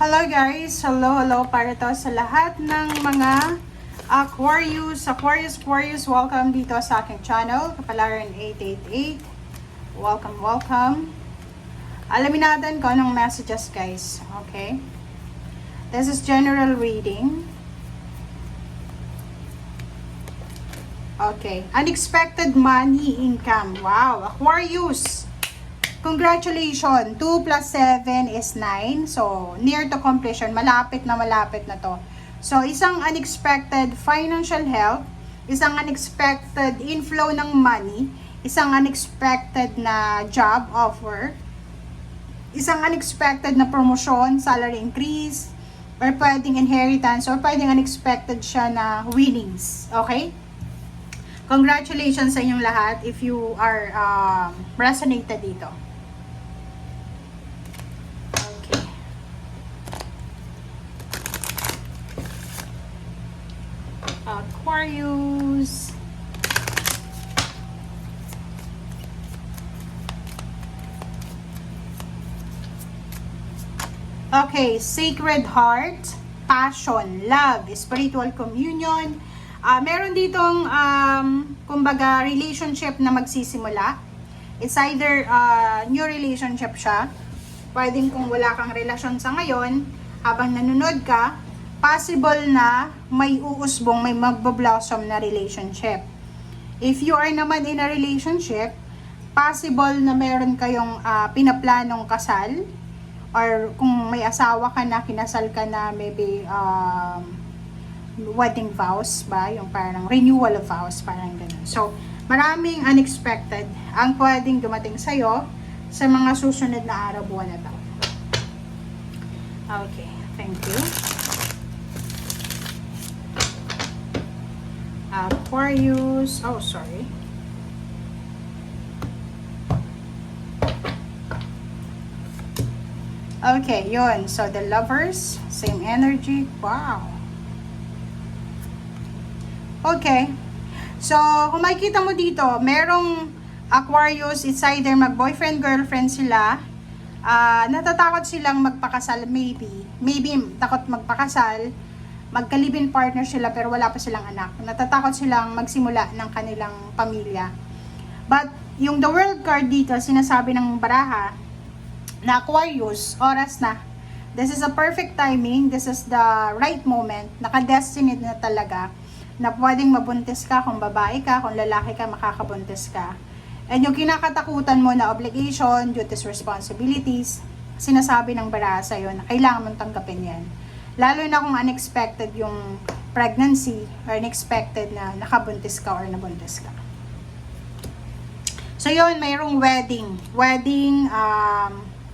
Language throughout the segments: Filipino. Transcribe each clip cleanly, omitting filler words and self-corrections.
Hello guys! Hello para to sa lahat ng mga Aquarius, welcome dito sa aking channel, Kapalaran 888. Welcome. Alamin natin kung anong messages guys, okay? This is general reading. Okay, unexpected money income. Wow, Aquarius! Congratulations! 2 plus 7 is 9. So, near to completion. Malapit na to. So, isang unexpected financial help, isang unexpected inflow ng money, isang unexpected na job offer, isang unexpected na promotion, salary increase, or pwedeng inheritance, or pwedeng unexpected siya na winnings. Okay? Congratulations sa inyong lahat if you are resonated dito. Aquarius. Okay, Sacred Heart, Passion, Love, Spiritual Communion. Meron ditong, kumbaga, relationship na magsisimula. It's either new relationship siya. Pwedeng kung wala kang relasyon sa ngayon, habang nanonood ka, possible na may uusbong, may magbo-blossom na relationship. If you are naman in a relationship, possible na meron kayong pinaplanong kasal, or kung may asawa ka na, kinasal ka na, maybe wedding vows ba? Yung parang renewal of vows, parang ganun. So, maraming unexpected ang pwedeng dumating sa'yo sa mga susunod na araw, buwan na taon. Okay, thank you. Aquarius, oh sorry. Okay, yun. So, the Lovers, same energy. Wow. Okay. So, kung makikita mo dito, merong Aquarius, it's either mag-boyfriend, girlfriend sila. Natatakot silang magpakasal, maybe. Maybe takot magpakasal. Magka-live-in partner sila pero wala pa silang anak. Natatakot silang magsimula ng kanilang pamilya. But, yung the world card dito, sinasabi ng baraha, na Aquarius, oras na. This is a perfect timing. This is the right moment. Naka-destiny na talaga na pwedeng mabuntis ka kung babae ka, kung lalaki ka, makakabuntis ka. And yung kinakatakutan mo na obligation, duties, responsibilities, sinasabi ng baraha sa'yo na kailangan mong tanggapin yan. Lalo na kung unexpected yung pregnancy or unexpected na nakabuntis ka or nabuntis ka. So yun, mayroong wedding,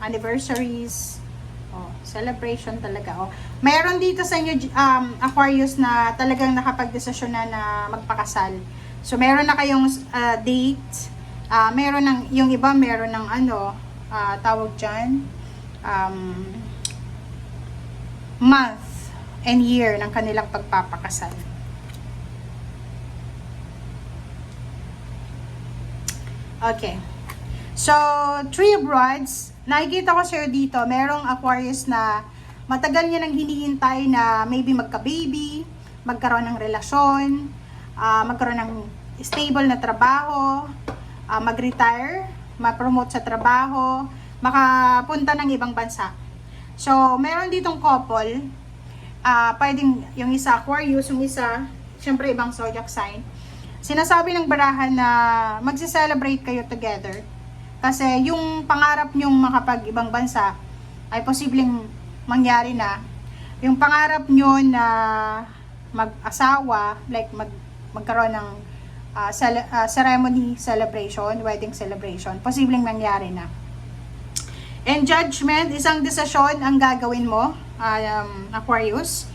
anniversaries, celebration talaga. Mayroon dito sa inyo Aquarius na talagang nakapagdesisyon na magpakasal. So meron na kayong date, meron ng yung iba meron ng tawag diyan, month and year ng kanilang pagpapakasal. Okay. So, Three of Rods, nakikita ko sa'yo dito, merong Aquarius na matagal niya nang hinihintay na maybe magka-baby, magkaroon ng relasyon, magkaroon ng stable na trabaho, mag-retire, ma-promote sa trabaho, makapunta ng ibang bansa. So, meron ditong couple, pwedeng yung isa Aquarius, yung isa, syempre ibang zodiac sign. Sinasabi ng barahan na magse-celebrate kayo together. Kasi yung pangarap nyong makapag-ibang bansa ay posibleng mangyari na. Yung pangarap nyo na mag-asawa, like magkaroon ng ceremony celebration, wedding celebration, posibleng mangyari na. And judgment, isang desisyon ang gagawin mo, Aquarius.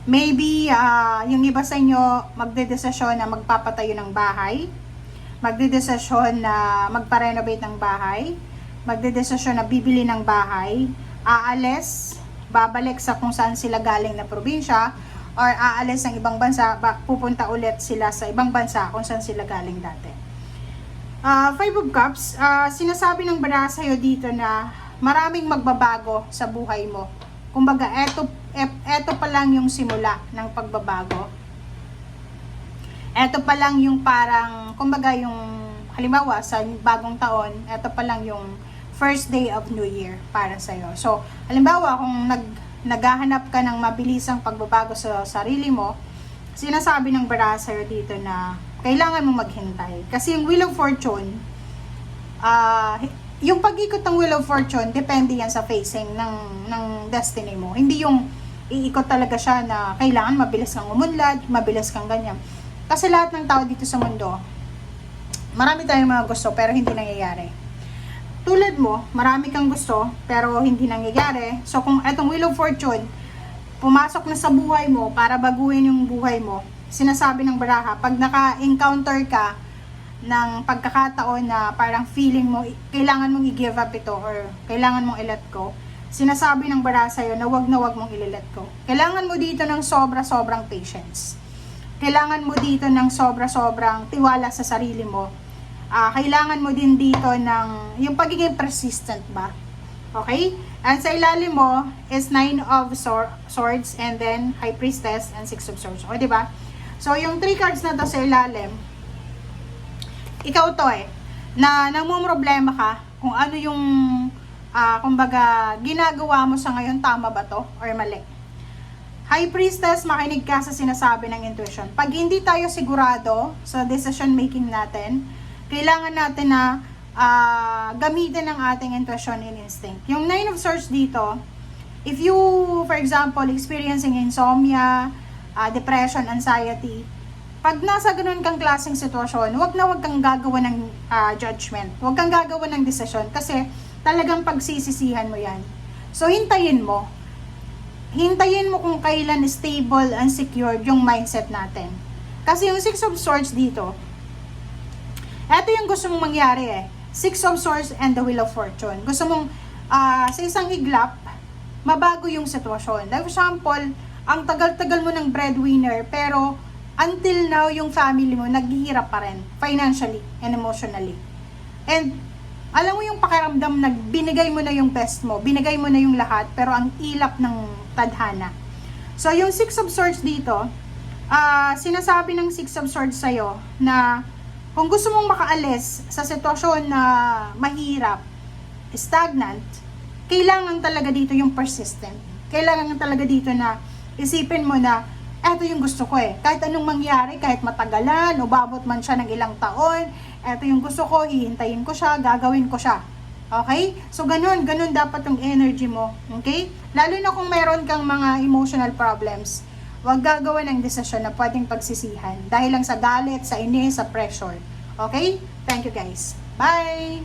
Maybe, yung iba sa inyo, magdedesisyon na magpapatayo ng bahay. Magdedesisyon na magpa-renovate ng bahay. Magdedesisyon na bibili ng bahay. Aalis, babalik sa kung saan sila galing na probinsya. Or aalis ng ibang bansa, pupunta ulit sila sa ibang bansa kung saan sila galing dati. Five of Cups, sinasabi ng baraha sa'yo dito na maraming magbabago sa buhay mo. Kumbaga, eto pa lang yung simula ng pagbabago. Eto pa lang yung parang, kumbaga yung, halimbawa, sa bagong taon, eto pa lang yung first day of New Year para sa'yo. So, halimbawa, kung naghahanap ka ng mabilisang pagbabago sa sarili mo, sinasabi ng bara sa'yo dito na kailangan mo maghintay. Kasi yung Wheel of Fortune, yung pag-ikot ng Wheel of Fortune, depende yan sa phasing ng destiny mo. Hindi yung iikot talaga siya na kailangan mabilis kang umunlad, mabilis kang ganyan. Kasi lahat ng tao dito sa mundo, marami tayong mga gusto pero hindi nangyayari. Tulad mo, marami kang gusto pero hindi nangyayari. So kung etong Wheel of Fortune, pumasok na sa buhay mo para baguhin yung buhay mo, sinasabi ng baraha, pag naka-encounter ka ng pagkakataon na parang feeling mo, kailangan mong i-give up ito or kailangan mong i-let go, sinasabi ng baraha sa'yo na wag mong i-let go. Kailangan mo dito ng sobra-sobrang patience. Kailangan mo dito ng sobra-sobrang tiwala sa sarili mo. Kailangan mo din dito ng yung pagiging persistent ba? Okay? And sa ilalim mo is 9 of Swords and then High Priestess and 6 of Swords. O, diba? So, yung 3 cards na to sa ilalim, ikaw to na namumroblema ka kung ano yung, kumbaga, ginagawa mo sa ngayon, tama ba to or mali? High Priestess, makinig ka sa sinasabi ng intuition. Pag hindi tayo sigurado sa decision making natin, kailangan natin na gamitin ang ating intuition and instinct. Yung 9 of Swords dito, if you, for example, experiencing insomnia, depression, anxiety, pag nasa ganun kang klaseng sitwasyon, wag kang gagawa ng judgment. Wag kang gagawa ng decision kasi talagang pagsisisihan mo yan. So, hintayin mo. Hintayin mo kung kailan stable and secured yung mindset natin. Kasi yung 6 of Swords dito, eto yung gusto mong mangyari 6 of Swords and the Wheel of Fortune. Gusto mong sa isang iglap, mabago yung sitwasyon. Like for example, ang tagal-tagal mo ng breadwinner, pero until now, yung family mo naghihirap pa rin, financially and emotionally. And alam mo yung pakiramdam na binigay mo na yung best mo, binigay mo na yung lahat, pero ang ilap ng tadhana. So, yung 6 of Swords dito, sinasabi ng 6 of Swords sa'yo na kung gusto mong makaalis sa sitwasyon na mahirap, stagnant, kailangan talaga dito yung persistent. Kailangan talaga dito na isipin mo na, eto yung gusto ko Kahit anong mangyari, kahit matagalan, o babot man siya ng ilang taon, eto yung gusto ko, hihintayin ko siya, gagawin ko siya. Okay? So, ganun dapat yung energy mo. Okay? Lalo na kung meron kang mga emotional problems, huwag gagawa ng desisyon na pwedeng pagsisihan dahil lang sa galit, sa inis, sa pressure. Okay? Thank you guys. Bye!